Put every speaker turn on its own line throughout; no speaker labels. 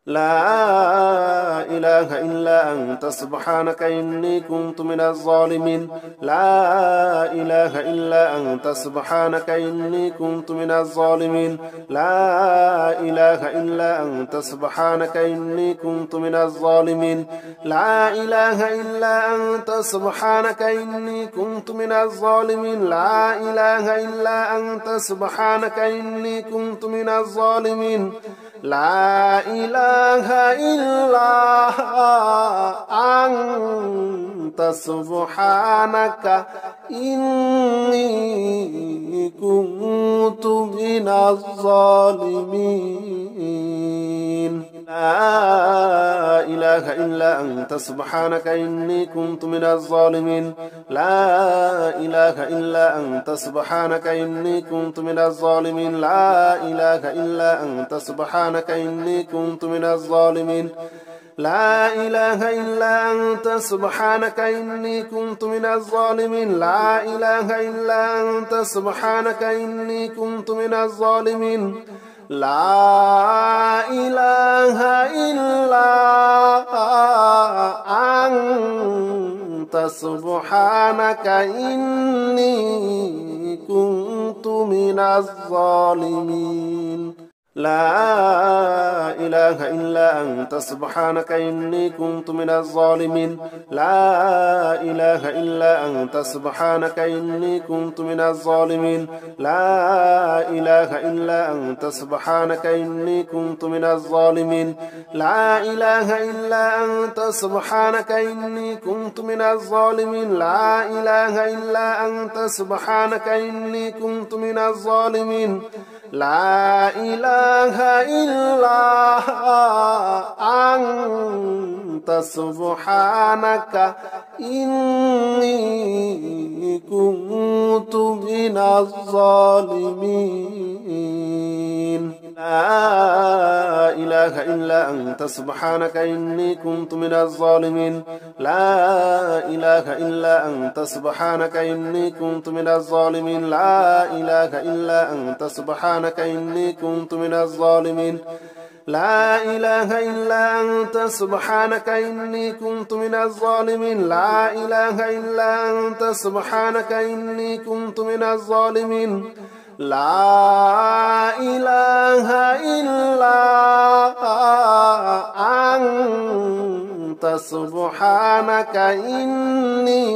لا إله إلا أنت سبحانك إني كنت من الظالمين لا إله إلا أنت سبحانك إني كنت من الظالمين لا إله إلا أنت سبحانك إني كنت من الظالمين لا إله إلا أنت سبحانك إني كنت من الظالمين لا إله إلا أنت سبحانك إني كنت من الظالمين لا إله إلا أنت سبحانك إني كنت من الظالمين لا إله إلا أنت سبحانك إني كنت من الظالمين لا إله إلا أنت سبحانك إني كنت من الظالمين لا إله إلا أنت سبحانك إني كنت من الظالمين لا إله إلا أنت سبحانك إني كنت من الظالمين لا إله إلا أنت سبحانك إني كنت من الظالمين لا إله إلا أنت سبحانك إني كنت من الظالمين لا إله إلا أنت سبحانك إني كنت من الظالمين لا إله إلا أنت سبحانك إني كنت من الظالمين لا إله إلا أنت سبحانك إني كنت من الظالمين لا إله إلا أنت سبحانك إني كنت من الظالمين لا إله إلا أنت سبحانك إني كنت من الظالمين لا إله إلا أنت سبحانك إني كنت من الظالمين لا إله إلا أنت سبحانك إني كنت من الظالمين لا إله إلا أنت سبحانك إني كنت من الظالمين لا إله إلا أنت سبحانك إني كنت من الظالمين لا إله إلا أنت سبحانك إني كنت من الظالمين لا إله إلا أنت سبحانك إني كنت من الظالمين لا إله إلا أنت سبحانك إني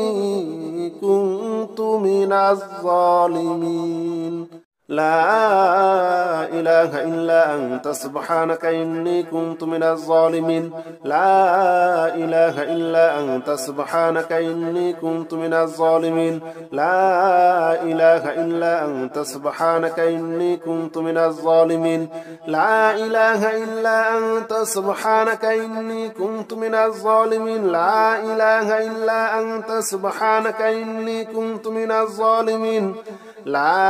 كنت من الظالمين لا إله إلا أنت سبحانك إني كنت من الظالمين لا إله إلا أنت سبحانك إني كنت من الظالمين لا إله إلا أنت سبحانك إني كنت من الظالمين لا إله إلا أنت سبحانك إني كنت من الظالمين لا إله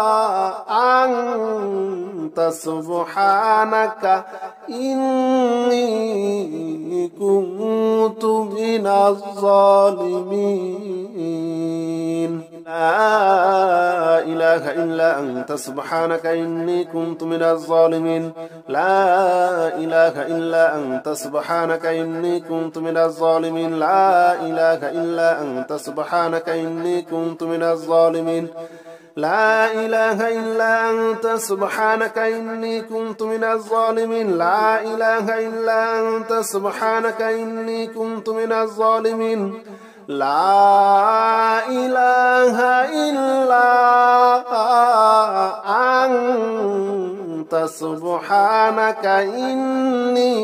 إلا أنت سبحانك إني كنت من الظالمين لا إله إلا أنت سبحانك إني كنت من الظالمين لا إله إلا أنت سبحانك إني كنت من الظالمين لا إله إلا أنت سبحانك إني كنت من الظالمين لا إله إلا أنت سبحانك إني كنت من الظالمين لا إله إلا أنت سبحانك إني كنت من الظالمين لا إله إلا أنت سبحانك إني كنت من الظالمين لا إله إلا أنت سبحانك إني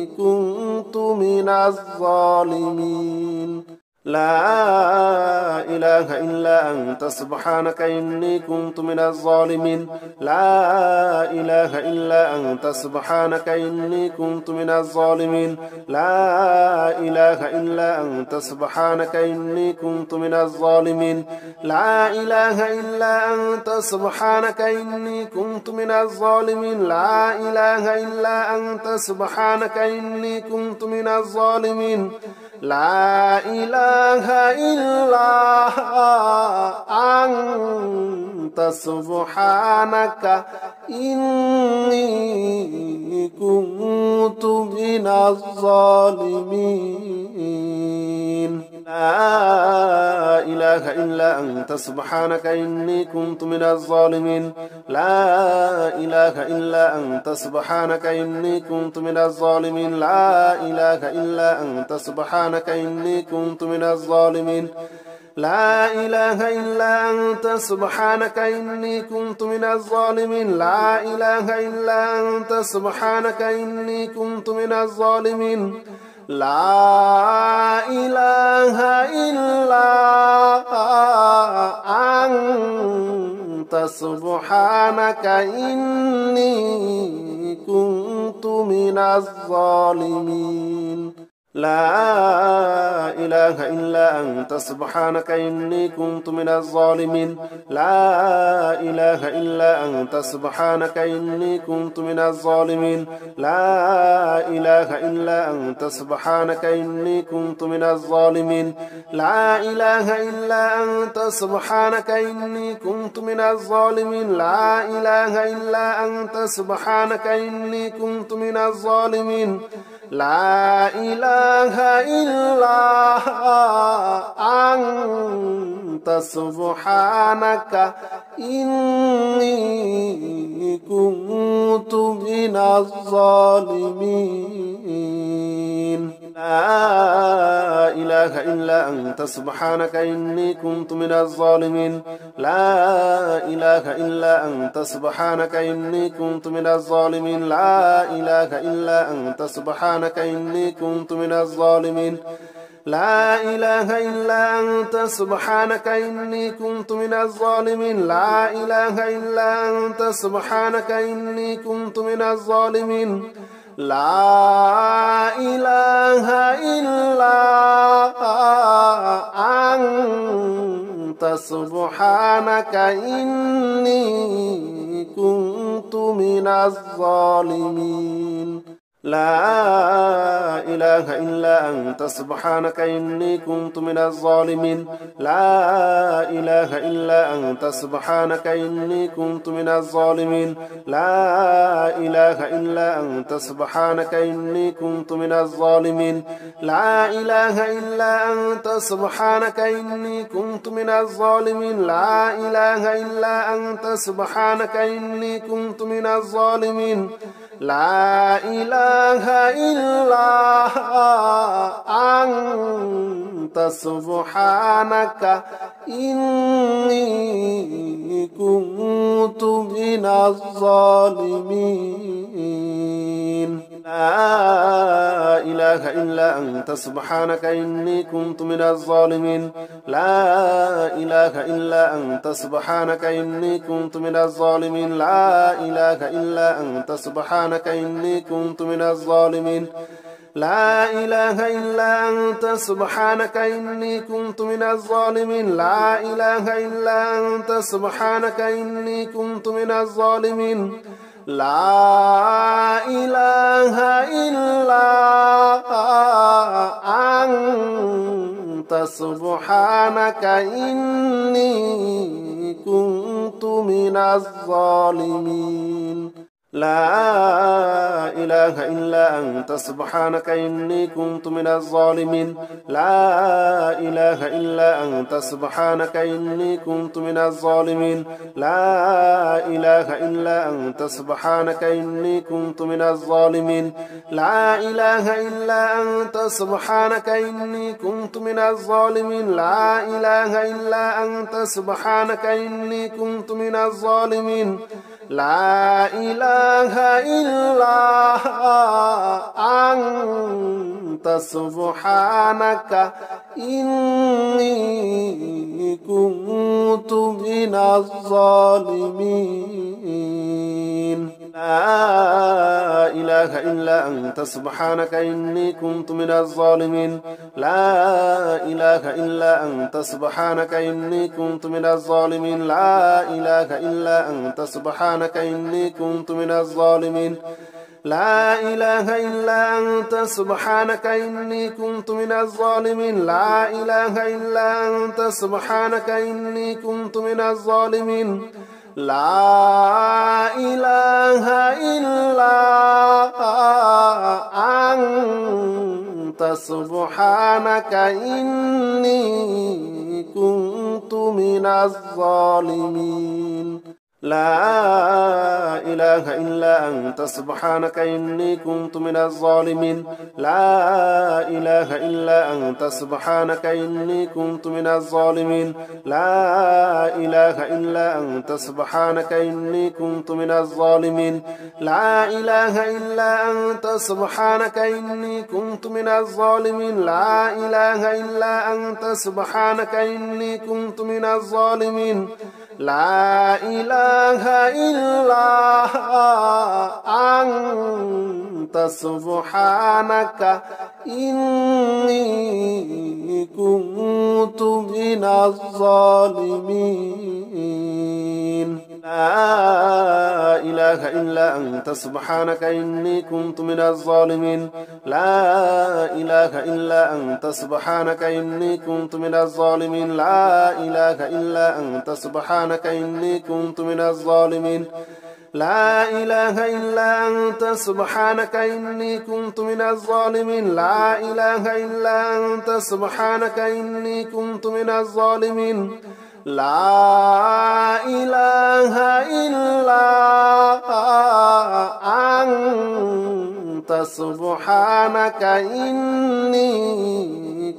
كنت من الظالمين لا إله إلا أنت سبحانك إني كنت من الظالمين لا إله إلا أنت سبحانك إني كنت من الظالمين لا إله إلا أنت سبحانك إني كنت من الظالمين لا إله إلا أنت سبحانك إني كنت من الظالمين لا إله إلا أنت سبحانك إني كنت من الظالمين لا إله إلا أنت أنت سبحانك إني كنت من الظالمين لا إله إلا أنت سبحانك إني كنت من الظالمين لا إله إلا أنت سبحانك إني كنت من الظالمين لا إله إلا أنت سبحانك إني كنت من الظالمين لا إله إلا أنت سبحانك إني كنت من الظالمين لا إله إلا أنت سبحانك إني كنت من الظالمين لا إله إلا أنت سبحانك إني كنت من الظالمين لا إله إلا أنت سبحانك إني كنت من الظالمين لا إله إلا أنت سبحانك إني كنت من الظالمين لا إله إلا أنت سبحانك إني كنت من الظالمين لا إله إلا أنت سبحانك إني كنت من الظالمين لا إله إلا أنت سبحانك إني كنت من الظالمين لا إله إلا أنت سبحانك إني كنت من الظالمين لا إله إلا أنت سبحانك إني كنت من الظالمين لا إله إلا أنت سبحانك إني كنت من الظالمين لا إله إلا أنت سبحانك إني كنت من الظالمين لا إله إلا أنت سبحانك إني كنت من الظالمين لا إله إلا أنت سبحانك إني كنت من الظالمين لا إله إلا أنت سبحانك إني كنت من الظالمين لا إله إلا أنت سبحانك إني كنت من الظالمين لا إله إلا أنت سبحانك إني كنت من الظالمين لا إله إلا أنت سبحانك إني كنت من الظالمين لا إله إلا أنت سبحانك إني كنت من الظالمين لا إله إلا أنت سبحانك إني كنت من الظالمين لا إله إلا أنت سبحانك إني كنت من الظالمين لا إله إلا أنت سبحانك إني كنت من الظالمين لا إله إلا أنت سبحانك إني كنت من الظالمين لا إله إلا أنت سبحانك إني كنت من الظالمين لا إله إلا أنت سبحانك إني كنت من الظالمين لا إله إلا أنت سبحانك إني كنت من الظالمين لا إله إلا أنت سبحانك إني كنت من الظالمين لا إله إلا أنت سبحانك إني كنت من الظالمين لا إله إلا أنت سبحانك إني كنت من الظالمين لا إله إلا أنت سبحانك إني كنت من الظالمين لا إله إلا أنت سبحانك إني كنت من الظالمين لا إله إلا أنت سبحانك إني كنت من الظالمين لا إله إلا أنت سبحانك إني كنت من الظالمين لا إله إلا أنت سبحانك إني كنت من الظالمين لا إله إلا أنت سبحانك إني كنت من الظالمين لا إله إلا أنت سبحانك إني كنت من الظالمين لا إله إلا أنت سبحانك إني كنت من الظالمين لا إله إلا أنت سبحانك إني كنت من الظالمين لا إله إلا أنت سبحانك إني كنت من الظالمين لا إله إلا أنت سبحانك إني كنت من الظالمين لا إله إلا أنت سبحانك إني كنت من الظالمين لا إله إلا أنت سبحانك إني كنت من الظالمين لا إله إلا أنت سبحانك إني كنت من الظالمين لا إله إلا أنت سبحانك إني كنت من الظالمين لا إله إلا أنت سبحانك إني كنت من الظالمين لا إله إلا أنت سبحانك إني كنت من الظالمين لا إله إلا أنت سبحانك إني كنت من الظالمين لا إله إلا أنت سبحانك إني كنت من الظالمين لا إله إلا أنت سبحانك إني كنت من الظالمين لا إله إلا أنت سبحانك إني كنت من الظالمين لا إله إلا أنت سبحانك إني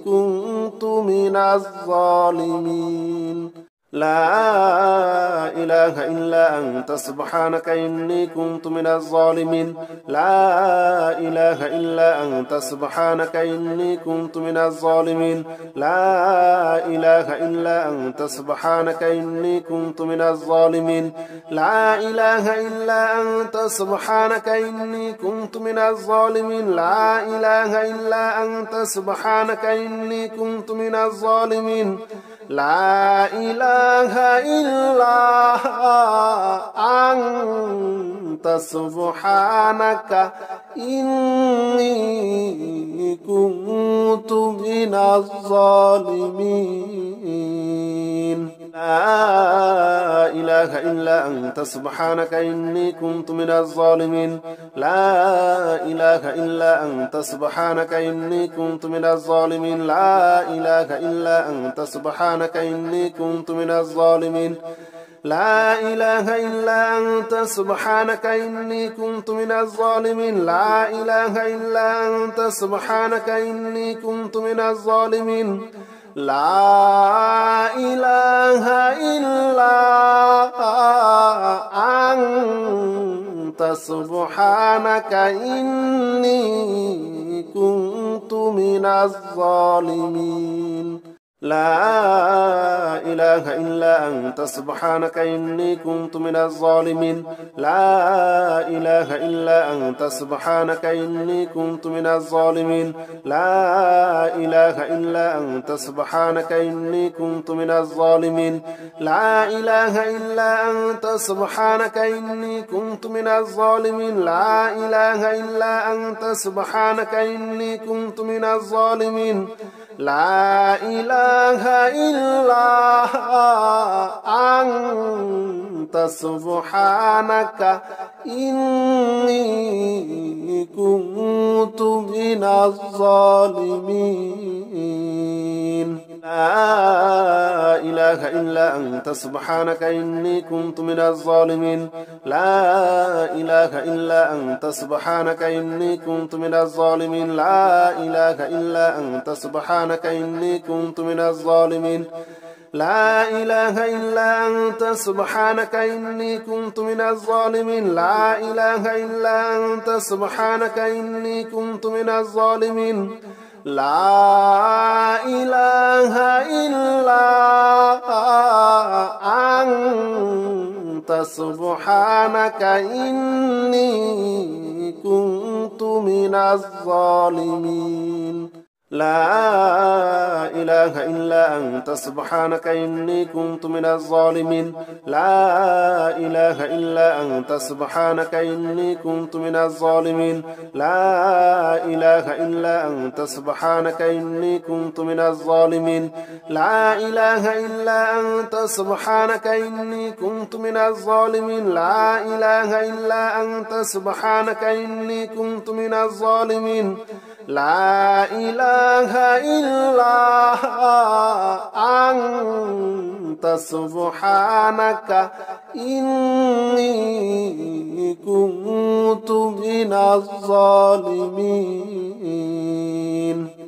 كنت من الظالمين لا إله إلا أنت سبحانك إني كنت من الظالمين لا إله إلا أنت سبحانك إني كنت من الظالمين لا إله إلا أنت سبحانك إني كنت من الظالمين لا إله إلا أنت سبحانك إني كنت من الظالمين لا إله إلا أنت سبحانك إني كنت من الظالمين لا إله إلا أنت سبحانك إني كنت من الظالمين لا إله إلا أنت سبحانك إني كنت من الظالمين لا إله إلا أنت سبحانك إني كنت من الظالمين لا إله إلا أنت سبحانك إني كنت من الظالمين لا إله إلا أنت سبحانك إني كنت من الظالمين لا إله إلا أنت سبحانك إني كنت من الظالمين لا إله إلا أنت سبحانك إني كنت من الظالمين لا إله إلا أنت سبحانك إني كنت من الظالمين لا إله إلا أنت سبحانك إني كنت من الظالمين لا إله إلا أنت سبحانك إني كنت من الظالمين لا إله إلا أنت سبحانك إني كنت من الظالمين لا إله إلا أنت سبحانك إني كنت من الظالمين لا إله إلا أنت سبحانك إني كنت من الظالمين لا إله إلا أنت سبحانك إني كنت من الظالمين لا إله إلا أنت سبحانك إني كنت من الظالمين لا إله إلا أنت سبحانك إني كنت من الظالمين لا إله إلا أنت سبحانك إني كنت من الظالمين لا إله إلا أنت سبحانك إني كنت من الظالمين لا إله إلا أنت سبحانك إني كنت من الظالمين لا إله إلا أنت سبحانك إني كنت من الظالمين لا إله إلا أنت سبحانك إني كنت من الظالمين لا إله إلا أنت سبحانك إني كنت من الظالمين لا إله إلا أنت سبحانك إني كنت من الظالمين لا إله إلا أنت سبحانك إني كنت من الظالمين لا إله إلا أنت سبحانك إني كنت من الظالمين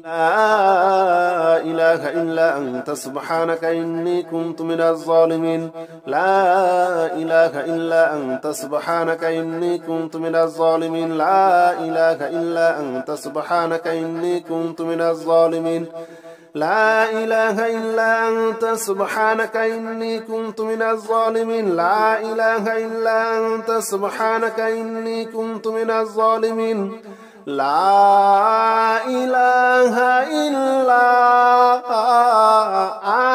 لا إله إلا أنت سبحانك إني كنت من الظالمين لا إله إلا أنت سبحانك إني كنت من الظالمين لا إله إلا أنت سبحانك إني كنت من الظالمين لا إله إلا أنت سبحانك إني كنت من الظالمين لا إله إلا أنت سبحانك إني كنت من الظالمين لا إله إلا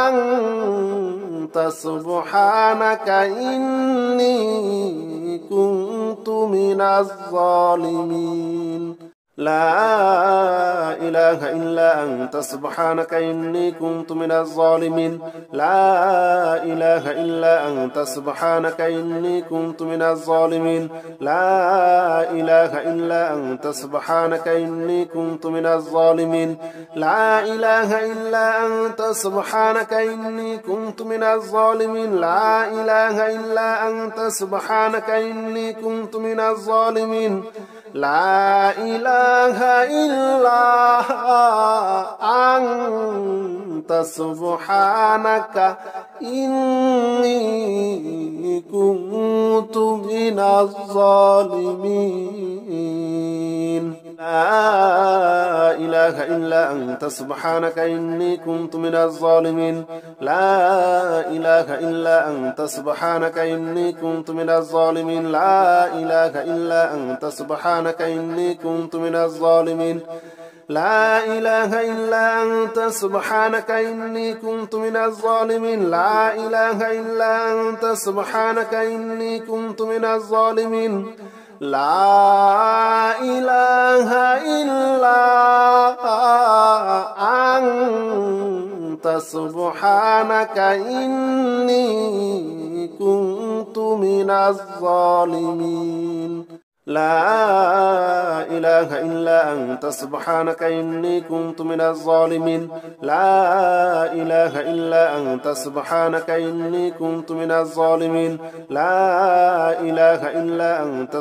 أنت سبحانك إني كنت من الظالمين لا إله إلا أنت سبحانك إني كنت من الظالمين لا إله إلا أنت سبحانك إني كنت من الظالمين لا إله إلا أنت سبحانك إني كنت من الظالمين لا إله إلا أنت سبحانك إني كنت من الظالمين لا إله إلا أنت سبحانك إني كنت من الظالمين لا إله إلا أنت سبحانك إني كنت من الظالمين لا إله إلا أنت سبحانك إني كنت من الظالمين لا إله إلا أنت سبحانك إني كنت من الظالمين لا إله إلا أنت سبحانك إني كنت من الظالمين لا إله إلا أنت سبحانك إني كنت من الظالمين لا إله إلا أنت سبحانك إني كنت من الظالمين لا إله إلا أنت سبحانك إني كنت من الظالمين لا إله إلا أنت سبحانك إني كنت من الظالمين لا إله إلا أنت سبحانك إني كنت من الظالمين لا إله إلا أنت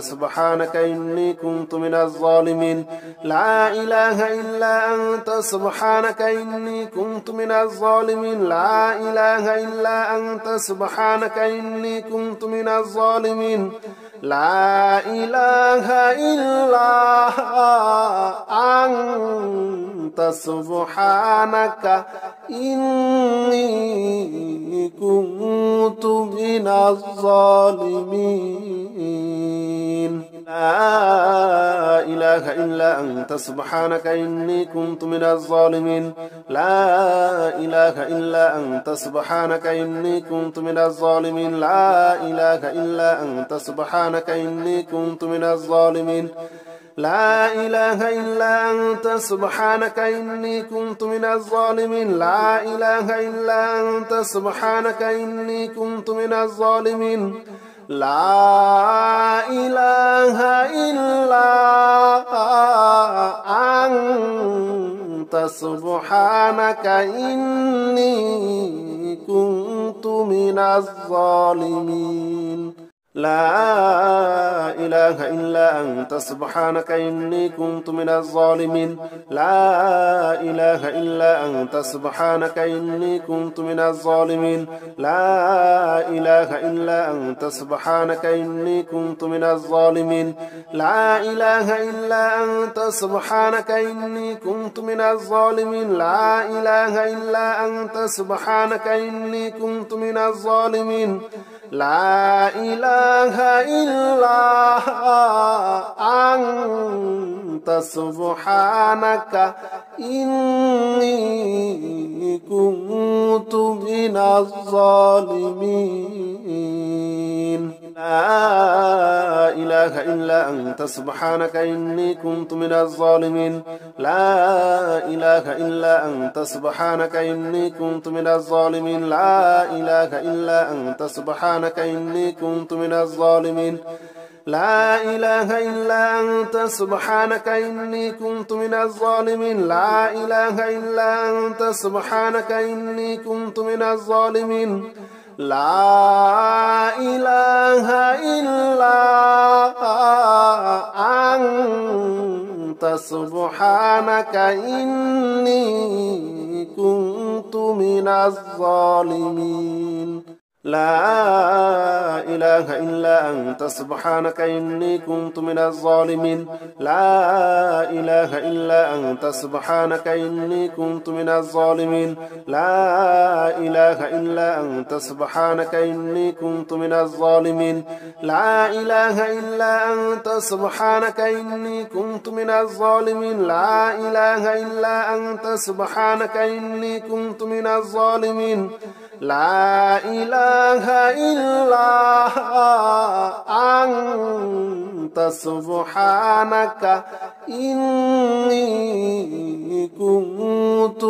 سبحانك إني كنت من الظالمين لا إله إلا أنت سبحانك إني كنت من الظالمين لا إله إلا أنت سبحانك إني كنت من الظالمين لا إله إلا أنت سبحانك إني كنت من الظالمين لا إله إلا أنت سبحانك إني كنت من الظالمين لا إله إلا أنت سبحانك إني كنت من الظالمين لا إله إلا أنت سبحانك إني كنت من الظالمين لا إله إلا أنت سبحانك إني كنت من الظالمين لا إله إلا أنت سبحانك إني كنت من الظالمين لا إله إلا أنت سبحانك إني كنت من الظالمين لا إله إلا أنت سبحانك إني كنت من الظالمين لا إله إلا أنت سبحانك إني كنت من الظالمين لا إله إلا أنت سبحانك إني كنت من الظالمين لا إله إلا أنت سبحانك إني كنت من الظالمين لا إله إلا أنت سبحانك إني كنت من الظالمين لا إله إلا أنت سبحانك إني كنت من الظالمين لا إله إلا أنت سبحانك إني كنت من الظالمين لا إله إلا أنت سبحانك إني كنت من الظالمين لا إله إلا أنت سبحانك إني كنت من الظالمين لا إله إلا أنت سبحانك إني كنت من الظالمين لا إله إلا أنت سبحانك إني كنت من الظالمين لا إله إلا أنت سبحانك إني كنت من الظالمين لا إله إلا أنت سبحانك إني كنت من الظالمين لا إله إلا أنت سبحانك إني كنت من الظالمين لا إله إلا أنت سبحانك إني كنت من الظالمين لا إله إلا أنت سبحانك إني كنت من الظالمين لا إله إلا أنت سبحانك إني كنت من الظالمين لا إله إلا أنت سبحانك إني كنت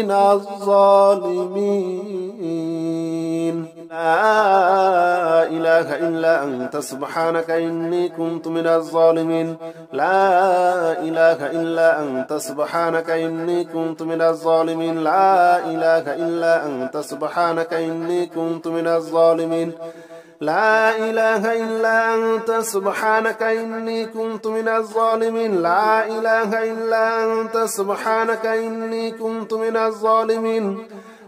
من الظالمين لا إله إلا أنت سبحانك إني كنت من الظالمين لا إله إلا أنت سبحانك إني كنت من الظالمين لا إله إلا أنت سبحانك إني كنت من الظالمين لا إله إلا أنت سبحانك إني كنت من الظالمين لا إله إلا أنت سبحانك إني كنت من الظالمين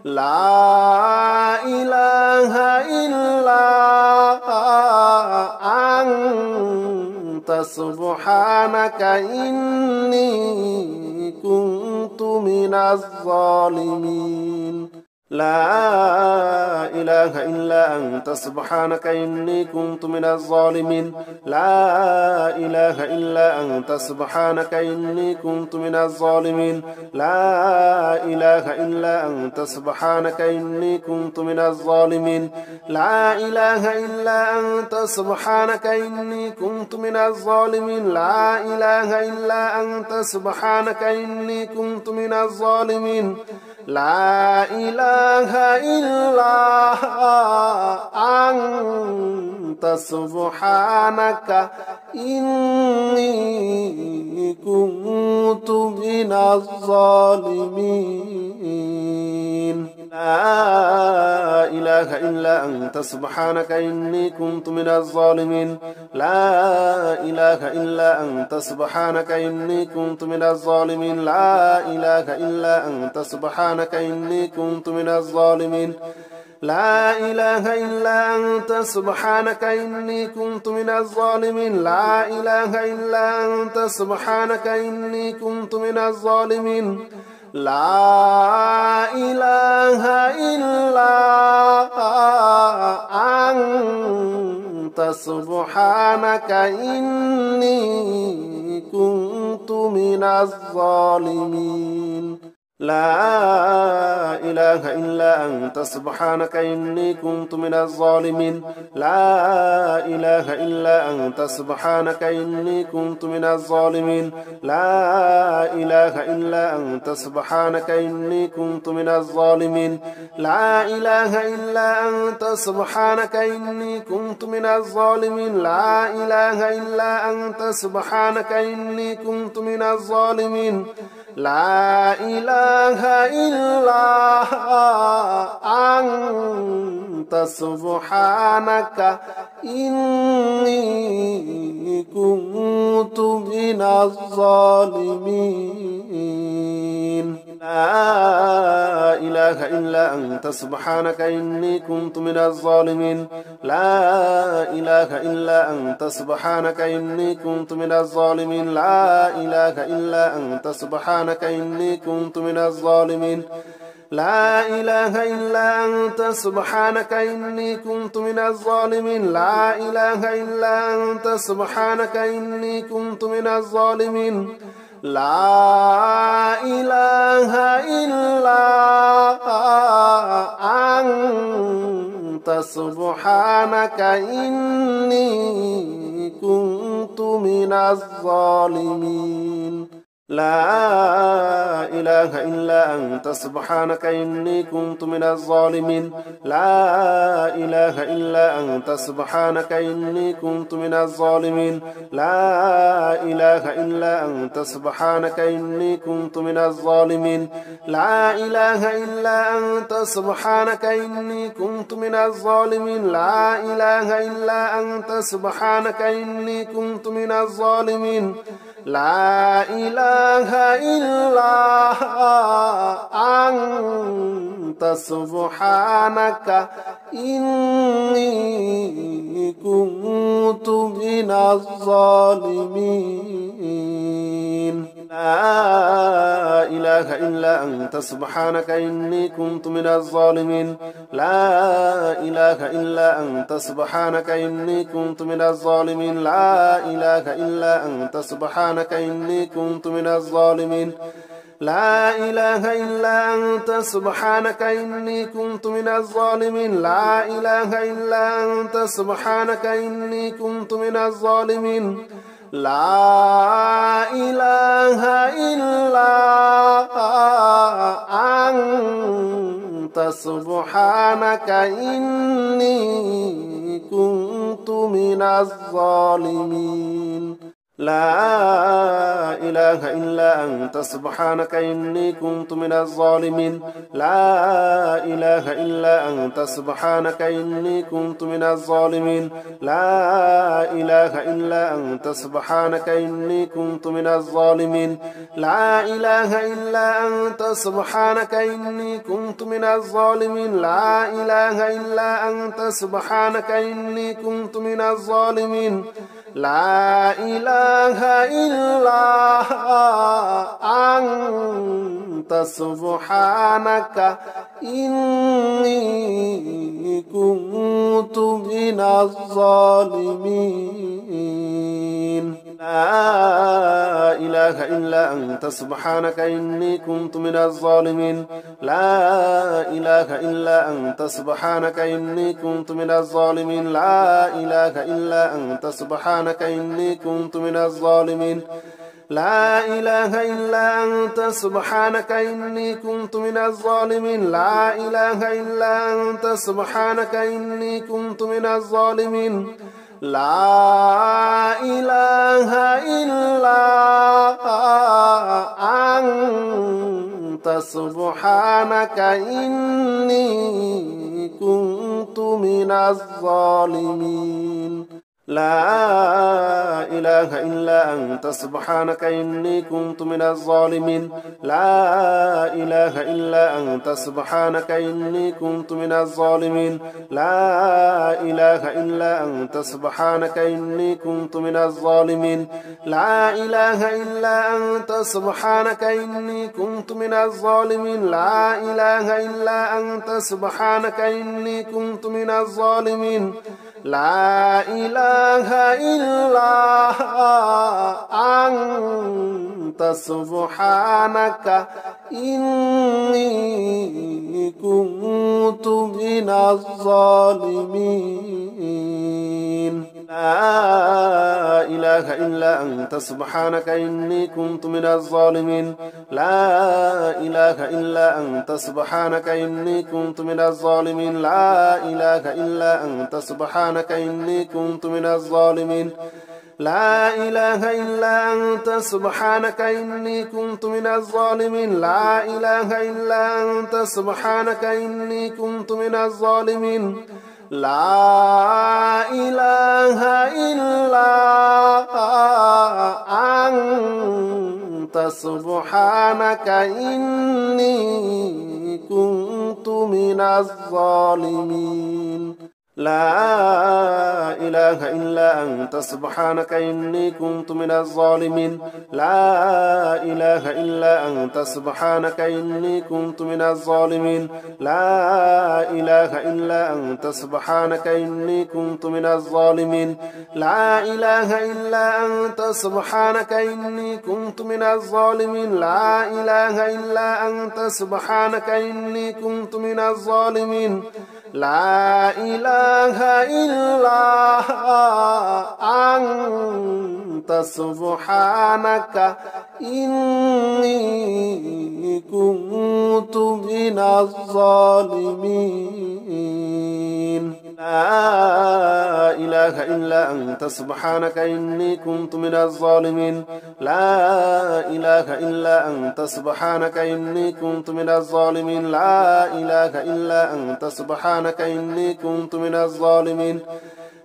لا إله إلا أنت سبحانك إني كنت من الظالمين لا إله إلا أنت سبحانك إني كنت من الظالمين لا إله إلا أنت سبحانك إني كنت من الظالمين لا إله إلا أنت سبحانك إني كنت من الظالمين لا إله إلا أنت سبحانك إني كنت من الظالمين لا إله إلا أنت سبحانك إني كنت من الظالمين لا إله إلا أنت سبحانك إني كنت من الظالمين لا إله إلا أنت سبحانك إني كنت من الظالمين لا إله إلا أنت سبحانك إني كنت من الظالمين لا إله إلا أنت سبحانك إني كنت من الظالمين لا إله إلا أنت سبحانك إني كنت من الظالمين لا إله إلا أنت سبحانك إني كنت من الظالمين لا إله إلا أنت سبحانك إني كنت من الظالمين لا إله إلا أنت سبحانك إني كنت من الظالمين لا إله إلا أنت سبحانك إني كنت من الظالمين لا إله إلا أنت سبحانك إني كنت من الظالمين لا إله إلا أنت سبحانك إني كنت من الظالمين لا إله إلا أنت سبحانك إني كنت من الظالمين لا إله إلا أنت سبحانك إني كنت من الظالمين لا إله إلا أنت سبحانك إني كنت من الظالمين لا إله إلا أنت سبحانك إني كنت من الظالمين لا إله إلا أنت سبحانك إني كنت من الظالمين لا إله إلا أنت سبحانك إني كنت من الظالمين لا إله إلا أنت سبحانك إني كنت من الظالمين لا إله إلا أنت سبحانك إني كنت من الظالمين لا إله إلا أنت سبحانك إني كنت من الظالمين لا إله إلا أنت سبحانك إني كنت من الظالمين لا إله إلا أنت سبحانك إني كنت من الظالمين لا إله إلا أنت سبحانك إني كنت من الظالمين لا إله إلا أنت سبحانك إني كنت من الظالمين لا إله إلا أنت سبحانك إني كنت من الظالمين لا إله إلا أنت سبحانك إني كنت من الظالمين لا إله إلا أنت سبحانك إني كنت من الظالمين لا إله إلا أنت سبحانك إني كنت من الظالمين لا إله إلا أنت سبحانك إني كنت من الظالمين لا إله إلا أنت سبحانك إني كنت من الظالمين لا إله إلا أنت سبحانك إني كنت من الظالمين لا إله إلا أنت سبحانك إني كنت من الظالمين لا إله إلا أنت سبحانك إني كنت من الظالمين لا إله إلا أنت سبحانك إني كنت من الظالمين لا إله إلا أنت سبحانك إني كنت من الظالمين لا إله إلا أنت سبحانك إني كنت من الظالمين لا إله إلا أنت سبحانك إني كنت من الظالمين لا إله إلا أنت سبحانك إني كنت من الظالمين لا إله إلا أنت سبحانك إني كنت من الظالمين لا إله إلا أنت سبحانك إني كنت من الظالمين لا إله إلا أنت سبحانك إني كنت من الظالمين لا إله إلا أنت سبحانك إني كنت من الظالمين لا إله إلا أنت سبحانك إني كنت من الظالمين لا إله إلا أنت سبحانك إني كنت من الظالمين لا إله إلا أنت سبحانك إني كنت من الظالمين لا إله إلا أنت سبحانك إني كنت من الظالمين لا إله إلا أنت سبحانك إني كنت من الظالمين لا إله إلا أنت سبحانك إني كنت من الظالمين لا إله إلا أنت سبحانك إني كنت من الظالمين لا إله إلا أنت سبحانك إني كنت من الظالمين لا إله إلا أنت سبحانك إني كنت من الظالمين لا إله إلا أنت سبحانك إني كنت من الظالمين لا إله إلا أنت سبحانك إني كنت من الظالمين لا إله إلا أنت سبحانك إني كنت من الظالمين لا إله إلا أنت سبحانك إني كنت من الظالمين لا إله إلا أنت سبحانك إني كنت من الظالمين لا إله إلا أنت سبحانك إني كنت من الظالمين لا إله إلا أنت سبحانك إني كنت من الظالمين لا إله إلا أنت سبحانك إني كنت من الظالمين لا إله إلا أنت سبحانك إني كنت من الظالمين لا إله إلا أنت سبحانك إني كنت من الظالمين لا إله إلا أنت سبحانك إني كنت من الظالمين لا إله إلا أنت سبحانك إني كنت من الظالمين لا إله إلا أنت سبحانك إني كنت من الظالمين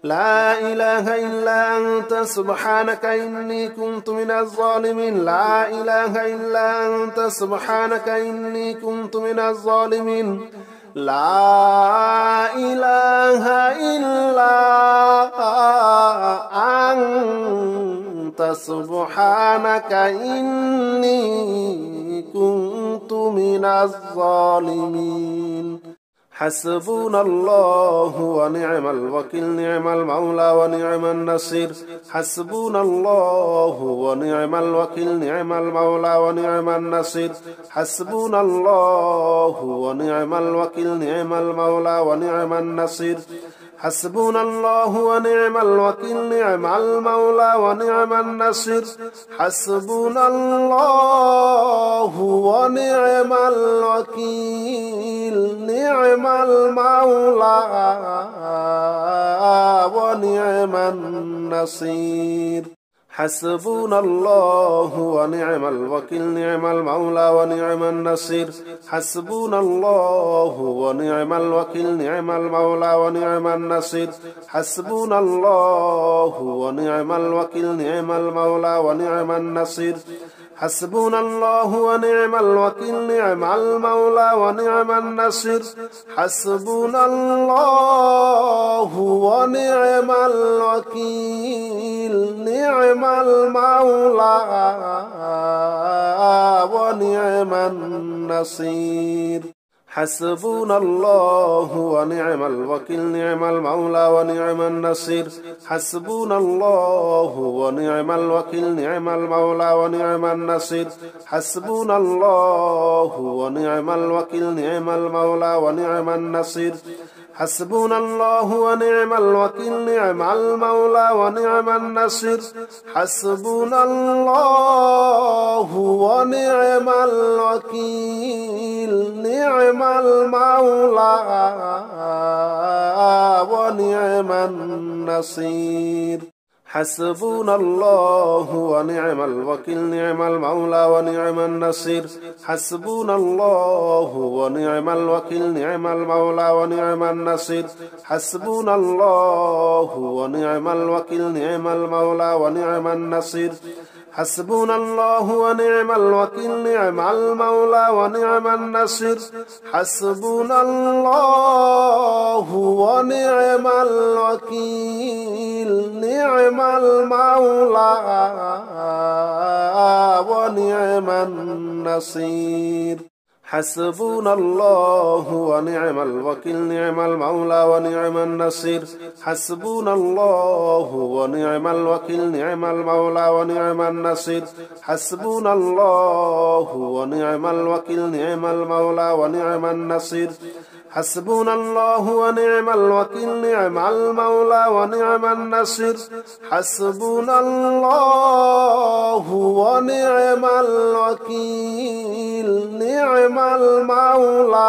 لا إله إلا أنت سبحانك إني كنت من الظالمين لا إله إلا أنت سبحانك إني كنت من الظالمين لا إله إلا أنت سبحانك إني كنت من الظالمين حسبنا الله ونعم الوكيل نعم المولى ونعم النصير حسبنا الله ونعم الوكيل نعم المولى ونعم النصير حسبنا الله ونعم الوكيل نعم المولى ونعم النصير حسبنا الله ونعم الوكيل نعم المولى ونعم النصير حسبنا الله ونعم الوكيل نعم المولى ونعم النصير حسبنا الله ونعم الوكيل نعم المولى ونعم النصير حسبنا الله ونعم الوكيل نعم المولى ونعم النصير حسبنا الله ونعم الوكيل نعم المولى ونعم النصير حسبنا الله ونعم الوكيل نعم المولى ونعم النصير حسبنا الله ونعم الوكيل نعم المولى ونعم النصير حسبنا الله ونعم الوكيل نعم المولى ونعم النصير حسبنا الله ونعم الوكيل نعم المولى ونعم النصير حسبنا الله ونعم الوكيل نعم المولى ونعم النصير حسبنا الله ونعم الوكيل نعم المولى ونعم النصير حسبنا الله ونعم الوكيل نعم المولى ونعم النصير حسبنا الله ونعم الوكيل نعم المولى ونعم النصير حسبنا الله ونعم الوكيل نعم المولى ونعم النصير حسبنا الله ونعم الوكيل نعم المولى ونعم النصير حسبنا الله ونعم الوكيل نعم المولى ونعم النصير حسبنا الله ونعم الوكيل نعم المولى ونعم النصير حسبنا الله ونعم الوكيل نعم المولى ونعم النصير حسبنا الله ونعم الوكيل نعم المولى ونعم النصير حسبنا الله ونعم الوكيل نعم المولى ونعم النصير حسبنا الله ونعم الوكيل نعم المولى ونعم النصير حسبنا الله ونعم الوكيل نعم المولى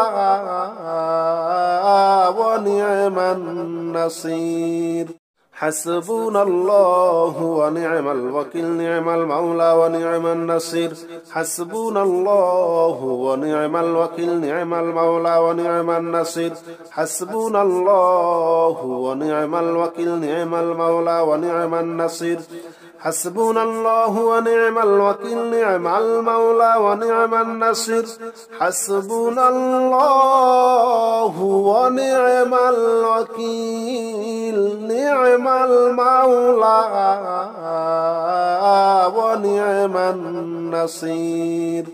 ونعم النصير حسبنا الله ونعم الوكيل نعم المولى ونعم النصير حسبنا الله ونعم الوكيل نعم المولى ونعم النصير حسبنا الله ونعم الوكيل نعم المولى ونعم النصير حسبنا الله ونعم الوكيل نعم المولى ونعم النصير حسبنا الله ونعم الوكيل نعم المولى ونعم النصير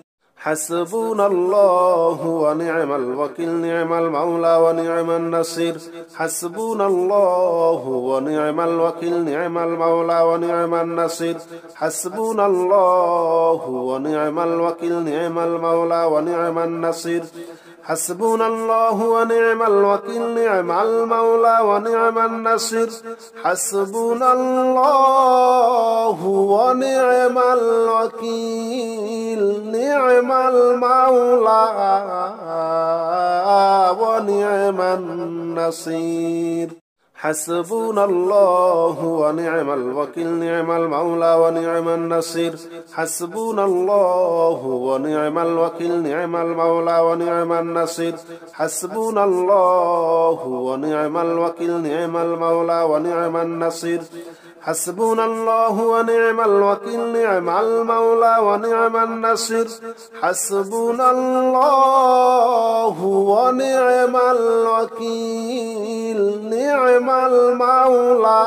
حسبنا الله ونعم الوكيل نعم المولى ونعم النصير حسبنا الله ونعم الوكيل نعم المولى ونعم النصير حسبنا الله ونعم الوكيل نعم المولى ونعم النصير حسبنا الله ونعم الوكيل نعم المولى ونعم النصير حسبنا الله ونعم الوكيل نعم المولى ونعم النصير حسبنا الله ونعم الوكيل نعم المولى ونعم النصير حسبنا الله ونعم الوكيل نعم المولى ونعم النصير حسبنا الله ونعم الوكيل نعم المولى ونعم النصير حسبنا الله ونعم الوكيل نعم المولى ونعم النصير حسبنا الله ونعم الوكيل نعم المولى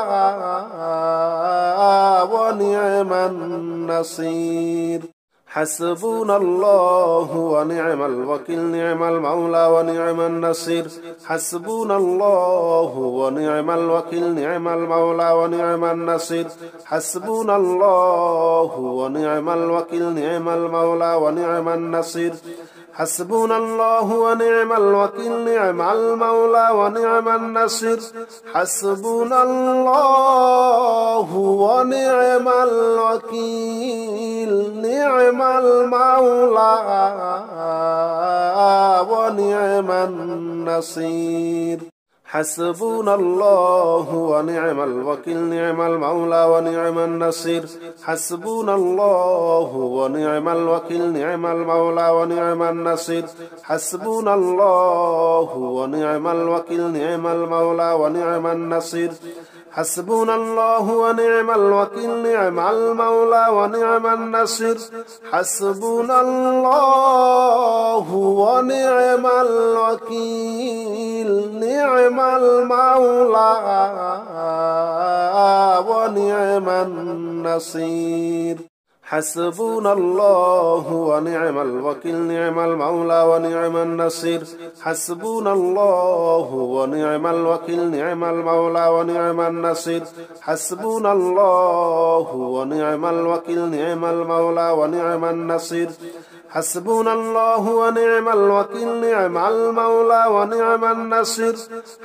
ونعم النصير حسبنا الله ونعم الوكيل نعم المولى ونعم النصير حسبنا الله ونعم الوكيل نعم المولى ونعم النصير حسبنا الله ونعم الوكيل نعم المولى ونعم النصير حسبنا الله ونعم الوكيل نعم المولى ونعم النصير حسبنا الله ونعم الوكيل نعم المولى ونعم النصير حسبنا الله ونعم الوكيل نعم المولى ونعم النصير حسبنا الله ونعم الوكيل نعم المولى ونعم النصير حسبنا الله ونعم الوكيل نعم المولى ونعم النصير حسبنا الله ونعم الوكيل نعم المولى ونعم النصير حسبنا الله ونعم الوكيل نعم المولى ونعم النصير حسبنا الله ونعم الوكيل نعم المولى ونعم النصير حسبنا الله ونعم الوكيل نعم المولى ونعم النصير حسبنا الله ونعم الوكيل نعم المولى ونعم النصير حسبنا الله ونعم الوكيل نعم المولى ونعم النصير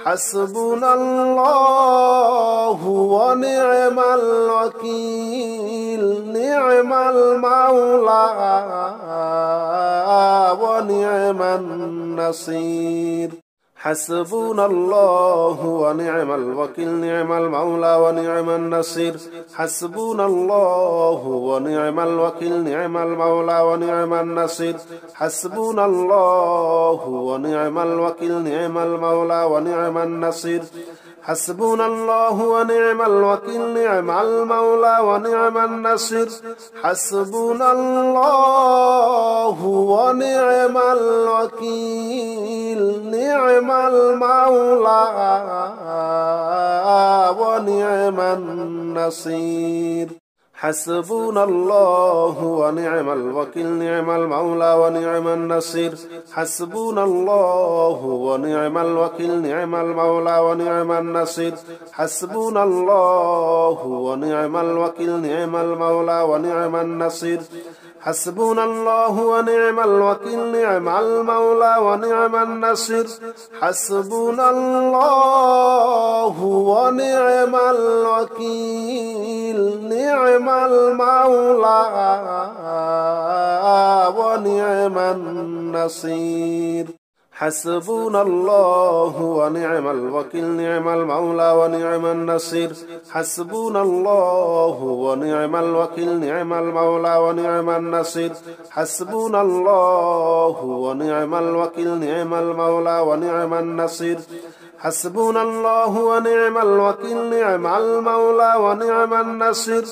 حسبنا الله ونعم الوكيل نعم المولى ونعم النصير حسبنا الله ونعم الوكيل نعم المولى ونعم النصير حسبنا الله ونعم الوكيل نعم المولى ونعم النصير حسبنا الله ونعم الوكيل نعم المولى ونعم النصير حسبنا الله ونعم الوكيل نعم المولى ونعم النصير حسبنا الله ونعم الوكيل نعم المولى ونعم النصير حسبنا الله ونعم الوكيل نعم المولى ونعم النصير حسبنا الله ونعم الوكيل نعم المولى ونعم النصير حسبنا الله ونعم الوكيل نعم المولى ونعم النصير حسبنا الله ونعم الوكيل نعم المولى ونعم النصير حسبنا الله ونعم الوكيل نعم المولى ونعم النصير حسبنا الله ونعم الوكيل نعم المولى ونعم النصير حسبنا الله ونعم الوكيل نعم المولى ونعم النصير حسبنا الله ونعم الوكيل نعم المولى ونعم النصير حسبنا الله ونعم الوكيل نعم المولى ونعم النصير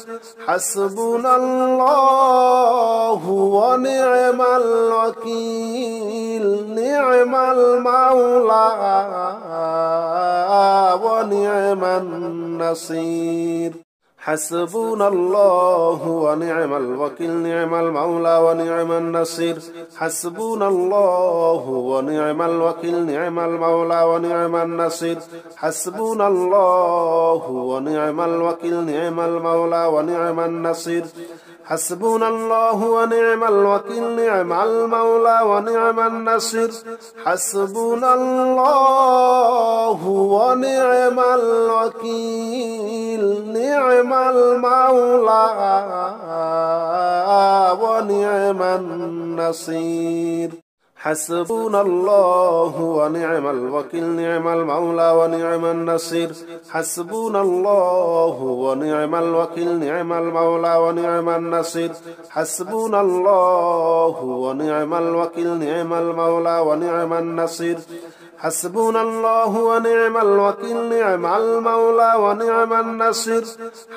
حسبنا الله ونعم الوكيل نعم المولى ونعم النصير حسبنا الله ونعم الوكيل نعم المولى ونعم النصير حسبنا الله ونعم الوكيل نعم المولى ونعم النصير حسبنا الله ونعم الوكيل نعم المولى ونعم النصير حسبنا الله ونعم الوكيل نعم المولى ونعم النصير حسبنا الله ونعم الوكيل نعم المولى ونعم النصير حسبنا الله ونعم الوكيل نعم المولى ونعم النصير حسبنا الله ونعم الوكيل نعم المولى ونعم النصير حسبنا الله ونعم الوكيل نعم المولى ونعم النصير حسبنا الله ونعم الوكيل نعم المولى ونعم النصير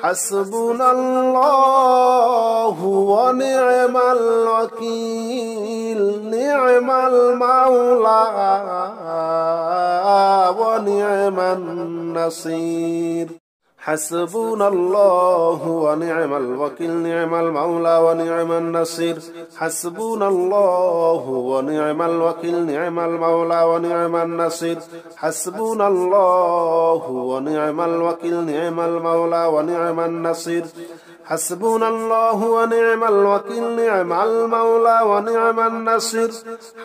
حسبنا الله ونعم الوكيل نعم المولى ونعم النصير حسبنا الله ونعم الوكيل نعم المولى ونعم النصير حسبنا الله ونعم الوكيل نعم المولى ونعم النصير حسبنا الله ونعم الوكيل نعم المولى ونعم النصير حسبنا الله ونعم الوكيل نعم المولى ونعم النصير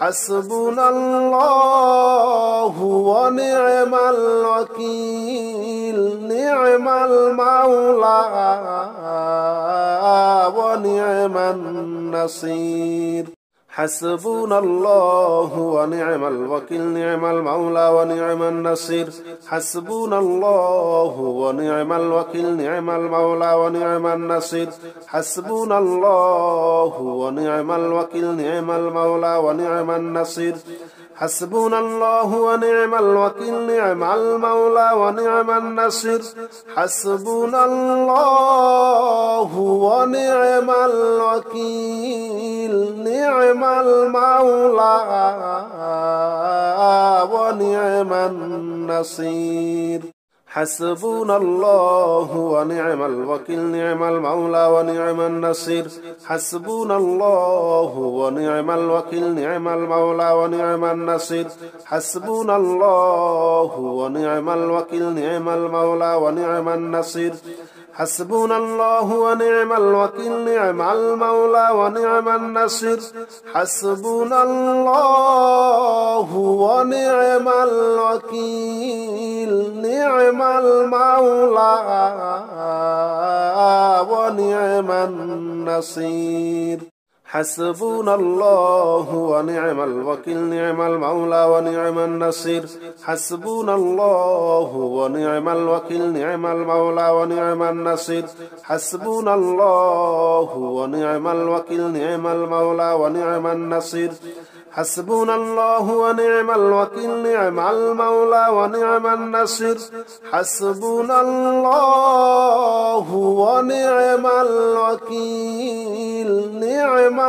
حسبنا الله ونعم الوكيل نعم المولى ونعم النصير حسبنا الله ونعم الوكيل نعم المولى ونعم النصير حسبنا الله ونعم الوكيل نعم المولى ونعم النصير حسبنا الله ونعم الوكيل نعم المولى ونعم النصير حسبنا الله ونعم الوكيل نعم المولى ونعم النصير حسبنا الله ونعم الوكيل نعم المولى ونعم النصير حسبنا الله ونعم الوكيل نعم المولى ونعم النصير حسبنا الله ونعم الوكيل نعم المولى ونعم النصير حسبنا الله ونعم الوكيل نعم المولى ونعم النصير حسبنا الله ونعم الوكيل نعم المولى ونعم النصير حسبنا الله ونعم الوكيل نعم المولى ونعم النصير حسبنا الله ونعم الوكيل نعم المولى ونعم النصير حسبنا الله ونعم الوكيل نعم المولى ونعم النصير حسبنا الله ونعم الوكيل نعم المولى ونعم النصير حسبنا الله ونعم الوكيل نعم المولى ونعم النصير حسبنا الله ونعم الوكيل نعم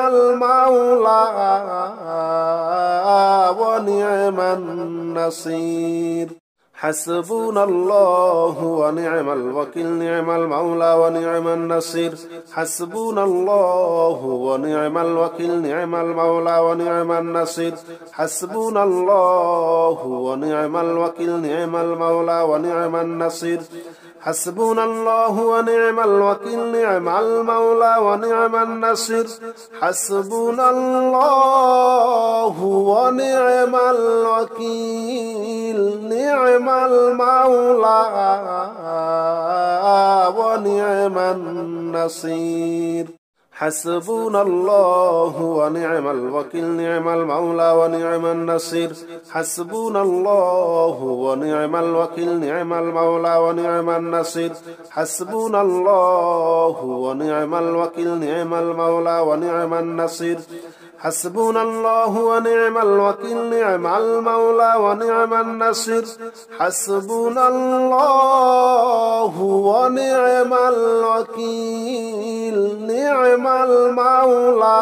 المولى ونعم النصير حسبنا الله ونعم الوكيل نعم المولى ونعم النصير حسبنا الله ونعم الوكيل نعم المولى ونعم النصير حسبنا الله ونعم الوكيل نعم المولى ونعم النصير حسبنا الله ونعم الوكيل نعم المولى ونعم النصير حسبنا الله ونعم الوكيل نعم المولى ونعم النصير حسبنا الله ونعم الوكيل نعم المولى ونعم النصير حسبنا الله ونعم الوكيل نعم المولى ونعم النصير حسبنا الله ونعم الوكيل نعم المولى ونعم النصير حسبنا الله ونعم الوكيل نعم المولى ونعم النصير حسبنا الله ونعم الوكيل نعم المولى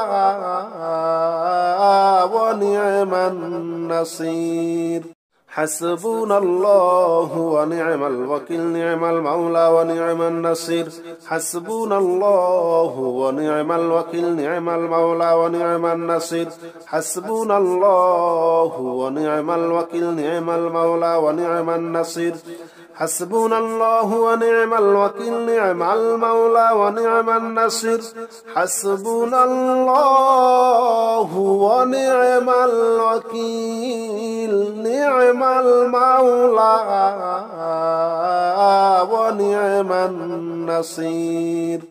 ونعم النصير حسبنا الله ونعم الوكيل نعم المولى ونعم النصير حسبنا الله ونعم الوكيل نعم المولى ونعم النصير حسبنا الله ونعم الوكيل نعم المولى ونعم النصير حسبنا الله ونعم الوكيل نعم المولى ونعم النصير حسبنا الله ونعم الوكيل نعم المولى ونعم النصير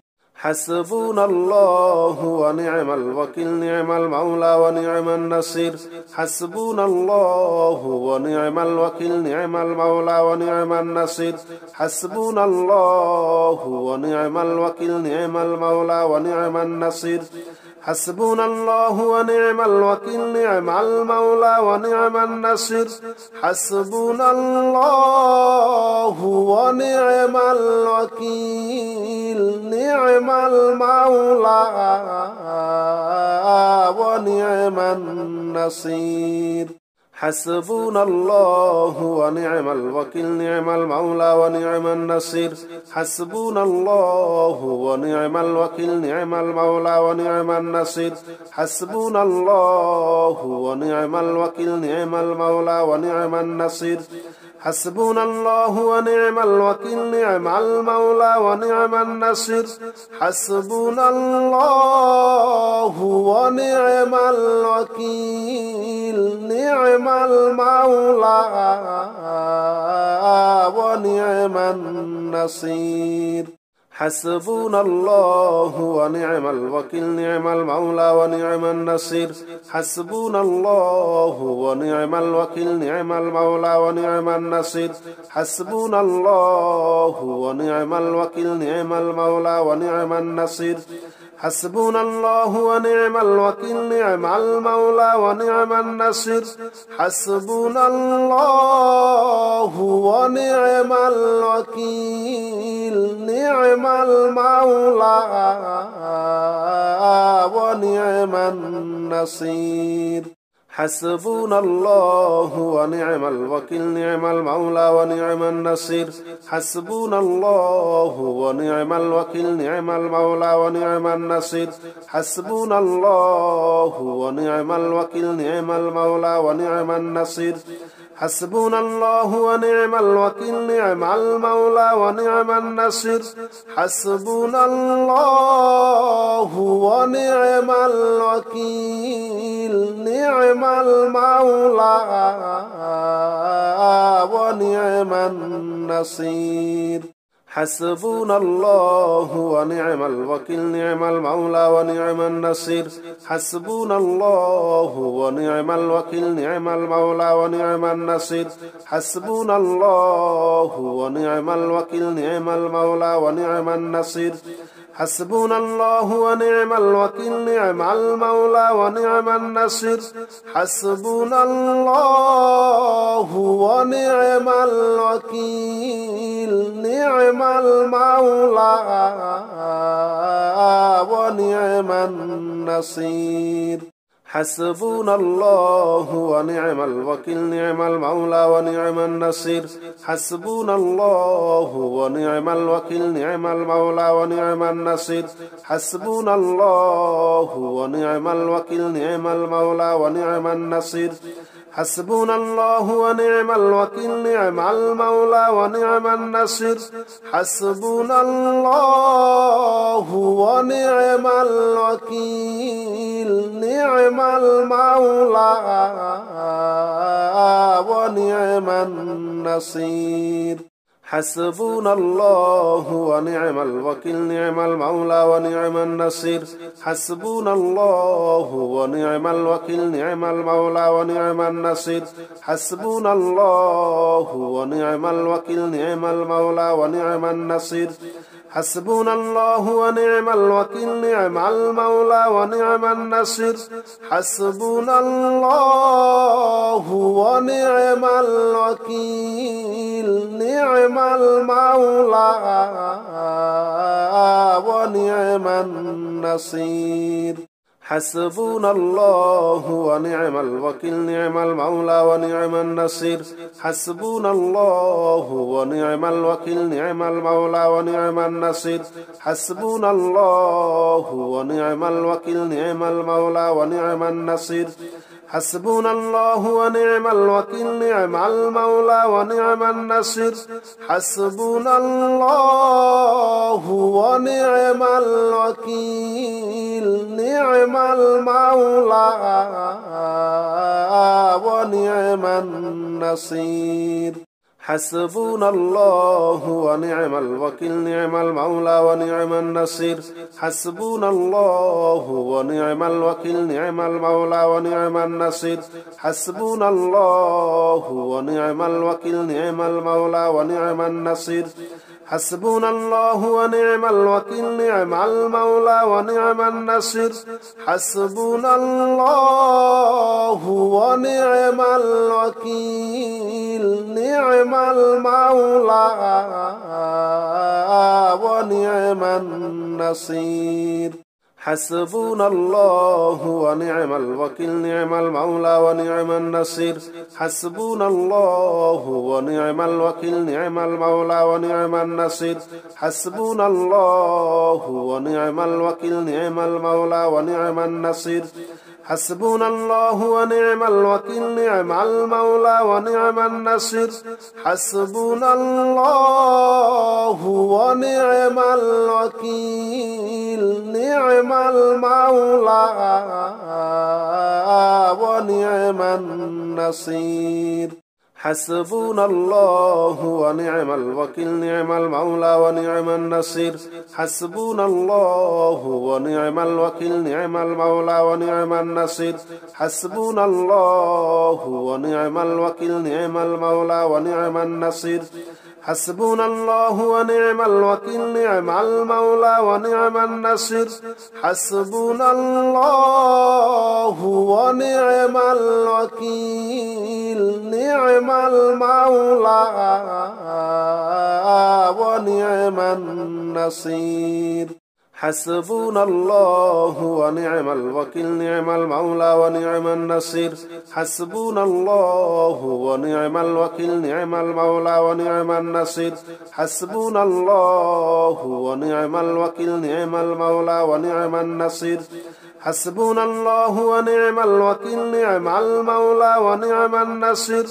حسبنا الله ونعم الوكيل نعم المولى ونعم النصير حسبنا الله ونعم الوكيل نعم المولى ونعم النصير حسبنا الله ونعم الوكيل نعم المولى ونعم النصير حسبنا الله ونعم الوكيل نعم المولى ونعم النصير حسبنا الله ونعم الوكيل نعم المولى ونعم النصير حسبنا الله ونعم الوكيل نعم المولى ونعم النصير حسبنا الله ونعم الوكيل نعم المولى ونعم النصير حسبنا الله ونعم الوكيل نعم المولى ونعم النصير حسبنا الله ونعم الوكيل نعم المولى ونعم النصير حسبنا الله ونعم الوكيل نعم المولى ونعم النصير حسبنا الله ونعم الوكيل نعم المولى ونعم النصير حسبنا الله ونعم الوكيل نعم المولى ونعم النصير حسبنا الله ونعم الوكيل نعم المولى ونعم النصير حسبنا الله ونعم الوكيل نعم المولى ونعم النصير حسبنا الله ونعم الوكيل نعم المولى ونعم النصير حسبنا الله ونعم الوكيل نعم المولى ونعم النصير حسبنا الله ونعم الوكيل نعم المولى ونعم النصير حسبنا الله ونعم الوكيل نعم المولى ونعم النصير حسبنا الله ونعم الوكيل نعم المولى ونعم النصير حسبنا الله ونعم الوكيل نعم المولى ونعم النصير حسبنا الله ونعم الوكيل نعم المولى ونعم النصير حسبنا الله ونعم الوكيل نعم المولى ونعم النصير حسبنا الله ونعم الوكيل نعم المولى ونعم النصير حسبنا الله ونعم الوكيل نعم المولى ونعم النصير حسبنا الله ونعم الوكيل نعم المولى ونعم النصير حسبنا الله ونعم الوكيل نعم المولى ونعم النصير حسبنا الله ونعم الوكيل نعم المولى ونعم النصير حسبنا الله ونعم الوكيل نعم المولى ونعم النصير حسبنا الله ونعم الوكيل نعم المولى ونعم النصير حسبنا الله ونعم الوكيل نعم المولى ونعم النصير حسبنا الله ونعم الوكيل نعم المولى ونعم النصير حسبنا الله ونعم الوكيل نعم المولى ونعم النصير حسبنا الله ونعم الوكيل نعم المولى ونعم النصير حسبنا الله ونعم الوكيل نعم المولى ونعم النصير حسبنا الله ونعم الوكيل نعم المولى ونعم النصير حسبنا الله ونعم الوكيل نعم المولى ونعم النصير حسبنا الله ونعم الوكيل نعم المولى ونعم النصير حسبنا الله ونعم الوكيل نعم المولى ونعم النصير حسبنا الله ونعم الوكيل نعم المولى ونعم النصير حسبنا الله ونعم الوكيل نعم المولى ونعم النصير حسبنا الله ونعم الوكيل نعم المولى ونعم النصير حسبنا الله ونعم الوكيل نعم المولى ونعم النصير حسبنا الله ونعم الوكيل نعم المولى ونعم النصير حسبنا الله ونعم الوكيل نعم المولى ونعم النصير حسبنا الله ونعم الوكيل نعم المولى ونعم النصير حسبنا الله ونعم الوكيل نعم المولى ونعم النصير حسبنا الله ونعم الوكيل نعم المولى ونعم النصير حسبنا الله ونعم الوكيل نعم المولى ونعم النصير حسبنا الله ونعم الوكيل نعم المولى ونعم النصير حسبنا الله ونعم الوكيل نعم المولى ونعم النصير حسبنا الله ونعم الوكيل نعم المولى ونعم النصير حسبنا الله ونعم الوكيل نعم المولى ونعم النصير حسبنا الله ونعم الوكيل نعم المولى ونعم النصير حسبنا الله ونعم الوكيل نعم المولى ونعم النصير حسبنا الله ونعم الوكيل نعم المولى ونعم النصير حسبنا الله ونعم الوكيل نعم المولى ونعم النصير حسبنا الله ونعم الوكيل نعم المولى ونعم النصير حسبنا الله ونعم الوكيل نعم المولى ونعم النصير حسبنا الله ونعم الوكيل نعم المولى ونعم النصير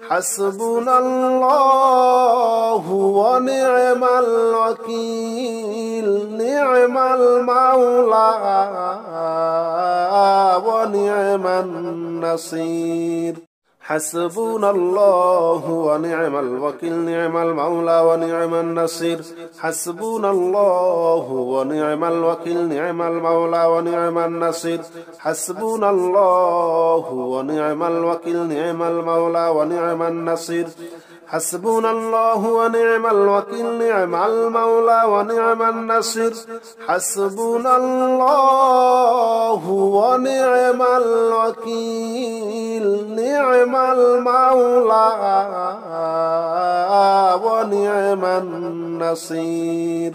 حسبنا الله ونعم الوكيل نعم المولى ونعم النصير حسبنا الله ونعم الوكيل نعم المولى ونعم النصير حسبنا الله ونعم الوكيل نعم المولى ونعم النصير حسبنا الله ونعم الوكيل نعم المولى ونعم النصير حسبنا الله ونعم الوكيل نعم المولى ونعم النصير حسبنا الله ونعم الوكيل نعم المولى ونعم النصير